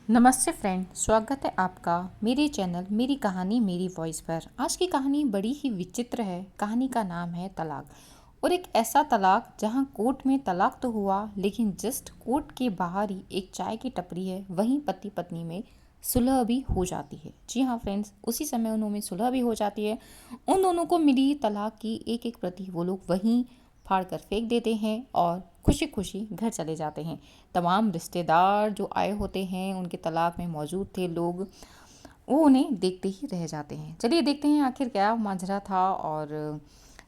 नमस्ते फ्रेंड, स्वागत है आपका मेरे चैनल मेरी कहानी मेरी वॉइस पर। आज की कहानी बड़ी ही विचित्र है। कहानी का नाम है तलाक। और एक ऐसा तलाक जहां कोर्ट में तलाक तो हुआ, लेकिन जस्ट कोर्ट के बाहर ही एक चाय की टपरी है, वहीं पति पत्नी में सुलह भी हो जाती है। जी हाँ फ्रेंड्स, उसी समय उनमें सुलह भी हो जाती है। उन दोनों को मिली तलाक की एक एक प्रति वो लोग वहीं फाड़ कर फेंक देते हैं और खुशी खुशी घर चले जाते हैं। तमाम रिश्तेदार जो आए होते हैं, उनके तलाक में मौजूद थे लोग, वो उन्हें देखते ही रह जाते हैं। चलिए देखते हैं आखिर क्या माजरा था। और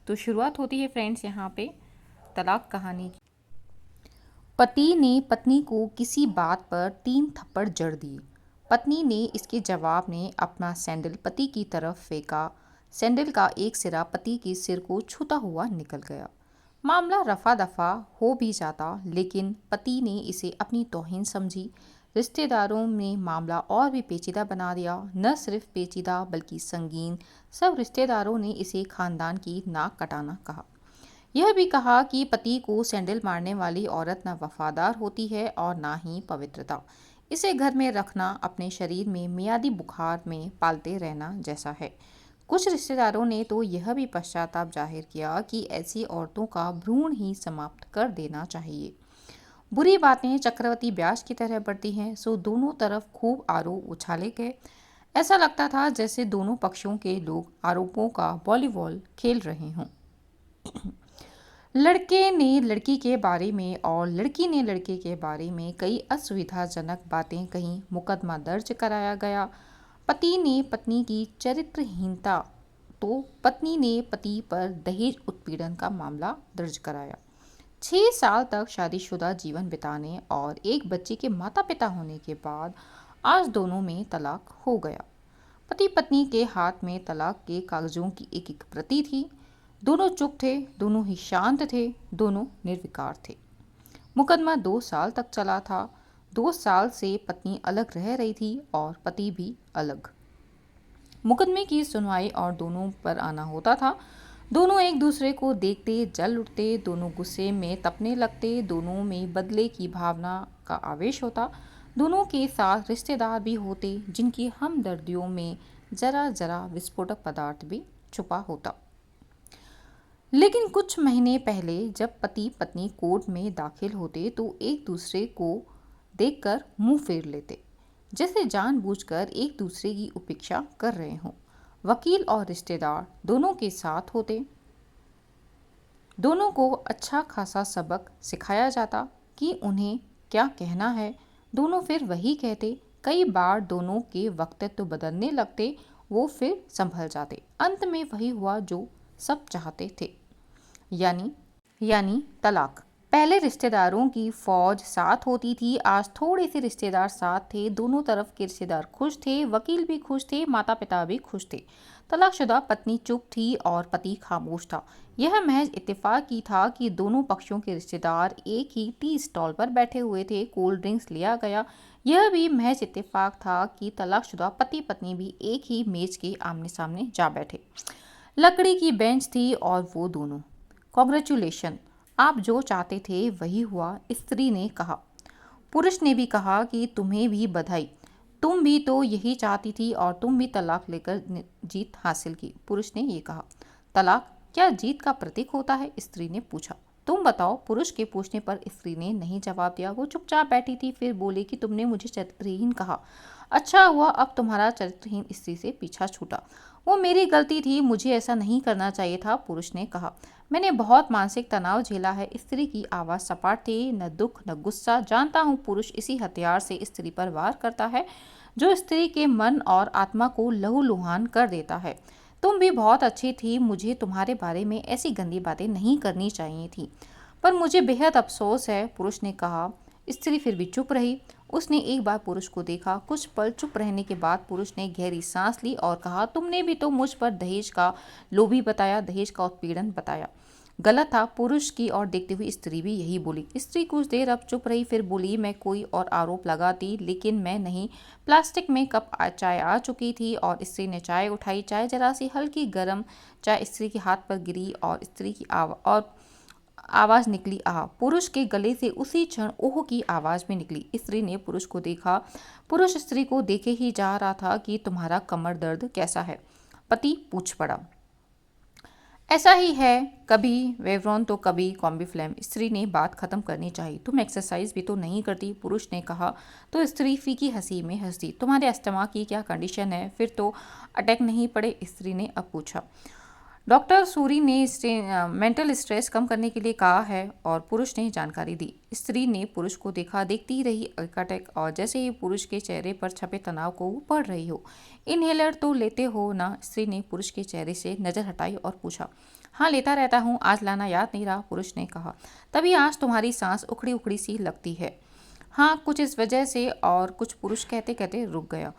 तो शुरुआत होती है फ्रेंड्स यहाँ पे तलाक कहानी की। पति ने पत्नी को किसी बात पर 3 थप्पड़ जड़ दिए। पत्नी ने इसके जवाब में अपना सैंडल पति की तरफ फेंका। सैंडल का एक सिरा पति के सिर को छूता हुआ निकल गया। मामला रफा दफा हो भी जाता, लेकिन पति ने इसे अपनी तौहीन समझी। रिश्तेदारों ने मामला और भी पेचीदा बना दिया। न सिर्फ पेचीदा बल्कि संगीन। सब रिश्तेदारों ने इसे खानदान की नाक कटाना कहा। यह भी कहा कि पति को सैंडल मारने वाली औरत न वफादार होती है और ना ही पवित्रता। इसे घर में रखना अपने शरीर में मियादी बुखार में पालते रहना जैसा है। कुछ रिश्तेदारों ने तो यह भी पश्चाताप जाहिर किया कि ऐसी औरतों का भ्रूण ही समाप्त कर देना चाहिए। बुरी बातें चक्रवती ब्याज की तरह बढ़ती हैं, सो दोनों तरफ खूब आरोप उछाले गए। ऐसा लगता था जैसे दोनों पक्षों के लोग आरोपों का वॉलीबॉल खेल रहे हों। लड़के ने लड़की के बारे में और लड़की ने लड़के के बारे में कई असुविधाजनक बातें कहीं। मुकदमा दर्ज कराया गया। पति ने पत्नी की चरित्रहीनता तो पत्नी ने पति पर दहेज उत्पीड़न का मामला दर्ज कराया। 6 साल तक शादीशुदा जीवन बिताने और एक बच्चे के माता पिता होने के बाद आज दोनों में तलाक हो गया। पति पत्नी के हाथ में तलाक के कागजों की एक एक प्रति थी। दोनों चुप थे, दोनों ही शांत थे, दोनों निर्विकार थे। मुकदमा 2 साल तक चला था। 2 साल से पत्नी अलग रह रही थी और पति भी अलग। मुकदमे की सुनवाई और दोनों पर आना होता था। दोनों एक दूसरे को देखते जल उठते, दोनों गुस्से में तपने लगते, दोनों में बदले की भावना का आवेश होता। दोनों के साथ रिश्तेदार भी होते जिनकी हमदर्दियों में जरा जरा विस्फोटक पदार्थ भी छुपा होता। लेकिन कुछ महीने पहले जब पति पत्नी कोर्ट में दाखिल होते तो एक दूसरे को देखकर मुंह फेर लेते, जैसे जानबूझकर एक दूसरे की उपेक्षा कर रहे हों। वकील और रिश्तेदार दोनों के साथ होते। दोनों को अच्छा खासा सबक सिखाया जाता कि उन्हें क्या कहना है। दोनों फिर वही कहते। कई बार दोनों के वक्तव्य बदलने लगते, वो फिर संभल जाते। अंत में वही हुआ जो सब चाहते थे, यानी तलाक। पहले रिश्तेदारों की फौज साथ होती थी, आज थोड़े से रिश्तेदार साथ थे। दोनों तरफ के रिश्तेदार खुश थे, वकील भी खुश थे, माता पिता भी खुश थे। तलाकशुदा पत्नी चुप थी और पति खामोश था। यह महज इत्तेफाक ही था कि दोनों पक्षों के रिश्तेदार एक ही टी स्टॉल पर बैठे हुए थे। कोल्ड ड्रिंक्स लिया गया। यह भी महज इत्तेफाक था कि तलाकशुदा पति पत्नी भी एक ही मेज के आमने सामने जा बैठे। लकड़ी की बेंच थी और वो दोनों। कॉन्ग्रेचुलेशन, आप जो चाहते थे वही हुआ, स्त्री ने कहा। पुरुष ने भी कहा कि तुम्हें भी बधाई, तुम भी तो यही चाहती थी और तुम भी तलाक लेकर जीत हासिल की। पुरुष ने ये कहा। तलाक क्या जीत का प्रतीक होता है? स्त्री ने पूछा। तुम बताओ। पुरुष के पूछने पर स्त्री ने नहीं जवाब दिया। वो चुपचाप बैठी थी। फिर बोली कि तुमने मुझे चरित्रहीन कहा। अच्छा हुआ अब तुम्हारा चरित्रहीन स्त्री से पीछा छूटा। वो मेरी गलती थी, मुझे ऐसा नहीं करना चाहिए था। पुरुष ने कहा। मैंने बहुत मानसिक तनाव झेला है। स्त्री की आवाज़ सपाट थी, न दुख न गुस्सा। जानता हूँ पुरुष इसी हथियार से स्त्री पर वार करता है जो स्त्री के मन और आत्मा को लहूलुहान कर देता है। तुम भी बहुत अच्छी थी, मुझे तुम्हारे बारे में ऐसी गंदी बातें नहीं करनी चाहिए थी, पर मुझे बेहद अफसोस है। पुरुष ने कहा। स्त्री फिर भी चुप रही। उसने एक बार पुरुष को देखा। कुछ पल चुप रहने के बाद पुरुष ने गहरी सांस ली और कहा, तुमने भी तो मुझ पर दहेज का लोभी बताया, दहेज का उत्पीड़न बताया। गलत था। पुरुष की ओर देखते हुए स्त्री भी यही बोली। स्त्री कुछ देर अब चुप रही, फिर बोली, मैं कोई और आरोप लगाती, लेकिन मैं नहीं। प्लास्टिक में कप चाय आ चुकी थी और स्त्री ने चाय उठाई। चाय जरा सी हल्की गर्म चाय स्त्री के हाथ पर गिरी और आवाज निकली आह। पुरुष के गले से उसी क्षण ओह की आवाज भी निकली। स्त्री ने पुरुष को देखा। पुरुष स्त्री को देखे ही जा रहा था कि तुम्हारा कमर दर्द कैसा है? पति पूछ पड़ा। ऐसा ही है, कभी वेवरॉन तो कभी कॉम्बीफ्लैम। स्त्री ने बात खत्म करनी चाहिए। तुम एक्सरसाइज भी तो नहीं करती, पुरुष ने कहा। तो स्त्री फीकी हंसी में हंस दी। तुम्हारे अस्थमा की क्या कंडीशन है? फिर तो अटैक नहीं पड़े? स्त्री ने अब पूछा। डॉक्टर सूरी ने मेंटल स्ट्रेस कम करने के लिए कहा है, और पुरुष ने जानकारी दी। स्त्री ने पुरुष को देखा, देखती रही अटैक, और जैसे ही पुरुष के चेहरे पर छपे तनाव को वो पढ़ रही हो। इनहेलर तो लेते हो ना? स्त्री ने पुरुष के चेहरे से नजर हटाई और पूछा। हाँ, लेता रहता हूँ, आज लाना याद नहीं रहा, पुरुष ने कहा। तभी आज तुम्हारी सांस उखड़ी उखड़ी सी लगती है। हाँ, कुछ इस वजह से, और कुछ, पुरुष कहते कहते रुक गया।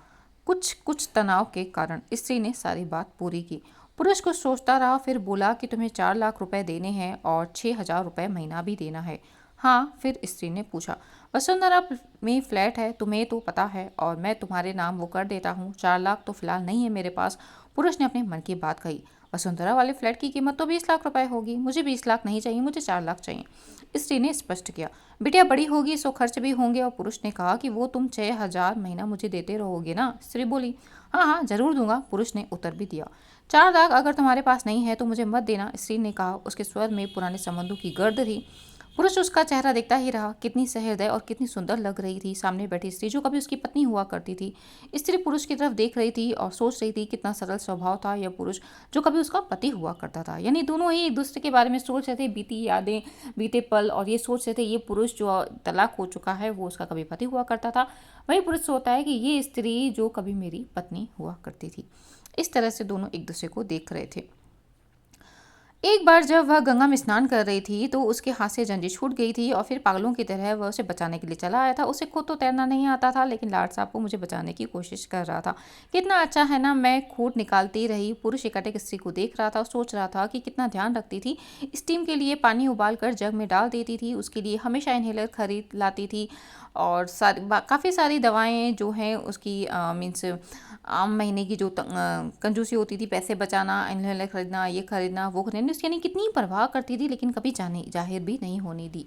कुछ तनाव के कारण। स्त्री ने सारी बात पूरी की। पुरुष कुछ सोचता रहा, फिर बोला कि तुम्हें 4 लाख रुपए देने हैं और 6,000 रुपये महीना भी देना है। हाँ, फिर स्त्री ने पूछा। वसुंधरा में फ्लैट है, तुम्हें तो पता है, और मैं तुम्हारे नाम वो कर देता हूँ। 4 लाख तो फिलहाल नहीं है मेरे पास। पुरुष ने अपने मन की बात कही। वसुंधरा वाले फ्लैट की कीमत तो 20 लाख रुपए होगी। मुझे 20 लाख नहीं चाहिए, मुझे 4 लाख चाहिए। स्त्री ने स्पष्ट किया। बिटिया बड़ी होगी, सो खर्च भी होंगे। और पुरुष ने कहा कि वो तुम 6,000 महीना मुझे देते रहोगे ना? स्त्री बोली। हाँ हाँ, जरूर दूंगा, पुरुष ने उत्तर भी दिया। 4 लाख अगर तुम्हारे पास नहीं है तो मुझे मत देना, स्त्री ने कहा। उसके स्वर में पुराने संबंधों की गर्द थी। पुरुष उसका चेहरा देखता ही रहा। कितनी सहृदय और कितनी सुंदर लग रही थी सामने बैठी स्त्री, जो कभी उसकी पत्नी हुआ करती थी। स्त्री पुरुष की तरफ देख रही थी और सोच रही थी कितना सरल स्वभाव था यह पुरुष, जो कभी उसका पति हुआ करता था। यानी दोनों ही एक दूसरे के बारे में सोच रहे थे, बीती यादें, बीते पल, और ये सोच रहे थे ये पुरुष जो तलाक हो चुका है वो उसका कभी पति हुआ करता था। वही पुरुष सोचता है कि ये स्त्री जो कभी मेरी पत्नी हुआ करती थी। इस तरह से दोनों एक दूसरे को देख रहे थे। एक बार जब वह गंगा में स्नान कर रही थी तो उसके हाथ से जंजीर छूट गई थी, और फिर पागलों की तरह वह उसे बचाने के लिए चला आया था। उसे खुद तो तैरना नहीं आता था, लेकिन लाड साहब को मुझे बचाने की कोशिश कर रहा था। कितना अच्छा है ना, मैं खूट निकालती रही। पुरुष एकटक स्त्री को देख रहा था और सोच रहा था कि कितना ध्यान रखती थी। स्टीम के लिए पानी उबाल कर जग में डाल देती थी, उसके लिए हमेशा इनहेलर खरीद लाती थी, और काफ़ी सारी दवाएँ जो हैं उसकी मीन्स आम महीने की जो कंजूसी होती थी, पैसे बचाना, इनहेलर खरीदना, ये खरीदना, वो खरीदना, उसकी यानी कितनी परवाह करती थी, लेकिन कभी जाहिर भी नहीं होने दी।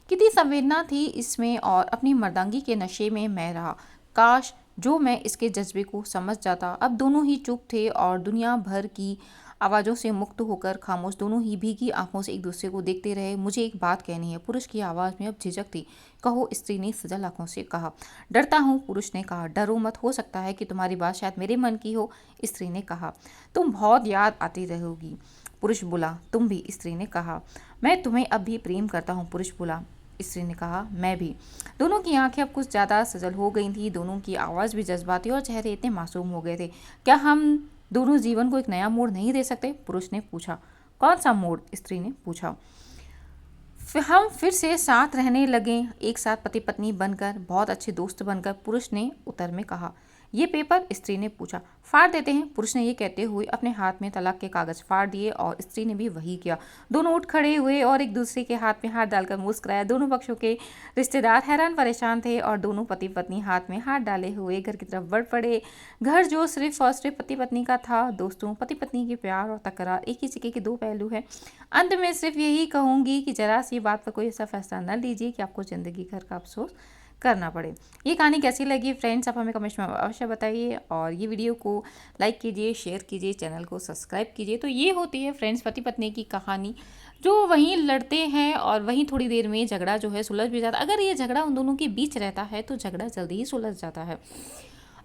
कितनी संवेदना थी इसमें, और अपनी मर्दांगी के नशे में मैं रहा। काश जो मैं इसके जज्बे को समझ जाता। अब दोनों ही चुप थे और दुनिया भर की आवाज़ों से मुक्त होकर खामोश दोनों ही भीगी आंखों से एक दूसरे को देखते रहे। मुझे एक बात कहनी है, पुरुष की आवाज़ में अब झिझक थी। कहो, स्त्री ने सजल आंखों से कहा। डरता हूँ, पुरुष ने कहा। डरो मत, हो सकता है कि तुम्हारी बात शायद मेरे मन की हो, स्त्री ने कहा। तुम बहुत याद आती रहोगी, पुरुष बोला। तुम भी, स्त्री ने कहा। मैं तुम्हें अब भी प्रेम करता हूँ, पुरुष बोला। स्त्री ने कहा, मैं भी। दोनों की आंखें अब कुछ ज़्यादा सजल हो गई थी, दोनों की आवाज़ भी जज्बाती और चेहरे इतने मासूम हो गए थे। क्या हम दोनों जीवन को एक नया मोड़ नहीं दे सकते? पुरुष ने पूछा। कौन सा मोड़? स्त्री ने पूछा। हम फिर से साथ रहने लगे, एक साथ पति पत्नी बनकर, बहुत अच्छे दोस्त बनकर, पुरुष ने उत्तर में कहा। ये पेपर? स्त्री ने पूछा। फाड़ देते हैं, पुरुष ने ये कहते हुए अपने हाथ में तलाक के कागज फाड़ दिए, और स्त्री ने भी वही किया। दोनों उठ खड़े हुए और एक दूसरे के हाथ में हाथ डालकर मुस्कुराया। दोनों पक्षों के रिश्तेदार हैरान परेशान थे, और दोनों पति पत्नी हाथ में हाथ डाले हुए घर की तरफ बढ़ पड़े। घर जो सिर्फ और सिर्फ पति पत्नी का था। दोस्तों, पति पत्नी के प्यार और तकरार एक ही सिक्के के दो पहलू हैं। अंत में सिर्फ यही कहूँगी कि जरा सी बात पर कोई ऐसा फैसला न लीजिए कि आपको ज़िंदगी भर का अफसोस करना पड़े। ये कहानी कैसी लगी फ्रेंड्स, आप हमें कमेंट्स में अवश्य बताइए, और ये वीडियो को लाइक कीजिए, शेयर कीजिए, चैनल को सब्सक्राइब कीजिए। तो ये होती है फ्रेंड्स पति पत्नी की कहानी, जो वहीं लड़ते हैं और वहीं थोड़ी देर में झगड़ा जो है सुलझ भी जाता है। अगर ये झगड़ा उन दोनों के बीच रहता है तो झगड़ा जल्दी ही सुलझ जाता है।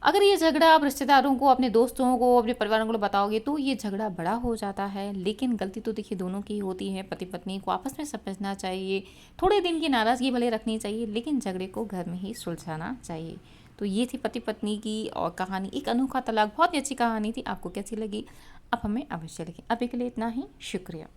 अगर ये झगड़ा आप रिश्तेदारों को, अपने दोस्तों को, अपने परिवारों को बताओगे तो ये झगड़ा बड़ा हो जाता है। लेकिन गलती तो देखिए दोनों की होती है। पति पत्नी को आपस में समझना चाहिए, थोड़े दिन की नाराज़गी भले रखनी चाहिए, लेकिन झगड़े को घर में ही सुलझाना चाहिए। तो ये थी पति पत्नी की और कहानी, एक अनोखा तलाक, बहुत ही अच्छी कहानी थी। आपको कैसी लगी आप हमें अवश्य लिखें। अभी के लिए इतना ही, शुक्रिया।